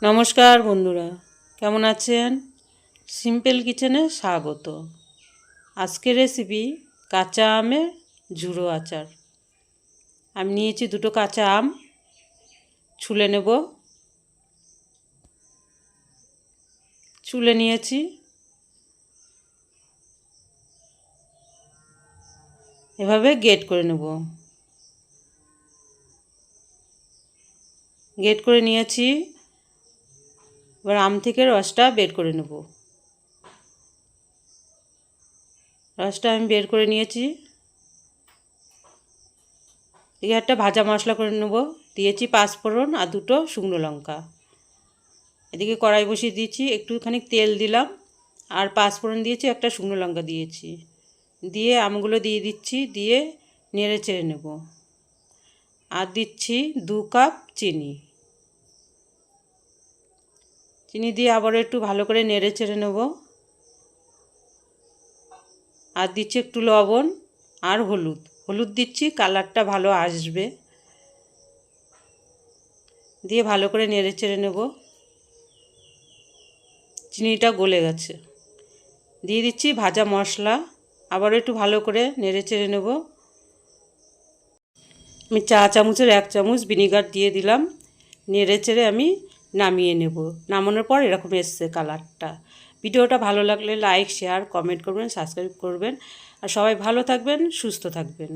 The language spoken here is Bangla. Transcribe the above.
নমস্কার বন্ধুরা, কেমন আছেন? সিম্পল কিচেনে স্বাগত। আজকের রেসিপি কাঁচা আমের ঝুড়ো আচার। আমি নিয়েছি 2টো কাঁচা আম, ছুলে নেব। ছুলে নিয়েছি। এভাবে গ্রেট করে নেব। গ্রেট করে নিয়েছি। এবার আম থেকে রসটা বের করে নেব। রসটা আমি বের করে নিয়েছি। এদিকে একটা ভাজা মশলা করে নেব। দিয়েছি 5 ফোড়ন আর 2টো শুকনো লঙ্কা। এদিকে কড়াই বসিয়ে দিয়েছি, একটুখানি তেল দিলাম আর 5 ফোড়ন দিয়েছি, একটা শুকনো লঙ্কা দিয়েছি। দিয়ে আমগুলো দিয়ে দিচ্ছি, দিয়ে নেড়ে চেড়ে নেব। আর দিচ্ছি 2 কাপ চিনি। চিনি দিয়ে আবার একটু ভালো করে নেড়ে চেড়ে নেব। আর দিচ্ছি একটু লবণ আর হলুদ। হলুদ দিচ্ছি, কালারটা ভালো আসবে। দিয়ে ভালো করে নেড়ে চেড়ে নেব। চিনিটা গলে গেছে। দিয়ে দিচ্ছি ভাজা মশলা, আবার একটু ভালো করে নেড়ে চেড়ে নেব। আমি চা চামচের 1 চামচ ভিনিগার দিয়ে দিলাম। নেড়ে চেড়ে আমি নামিয়ে নেব। নামানোর পর এরকম এসছে কালারটা। ভিডিওটা ভালো লাগলে লাইক, শেয়ার, কমেন্ট করবেন, সাবস্ক্রাইব করবেন। আর সবাই ভালো থাকবেন, সুস্থ থাকবেন।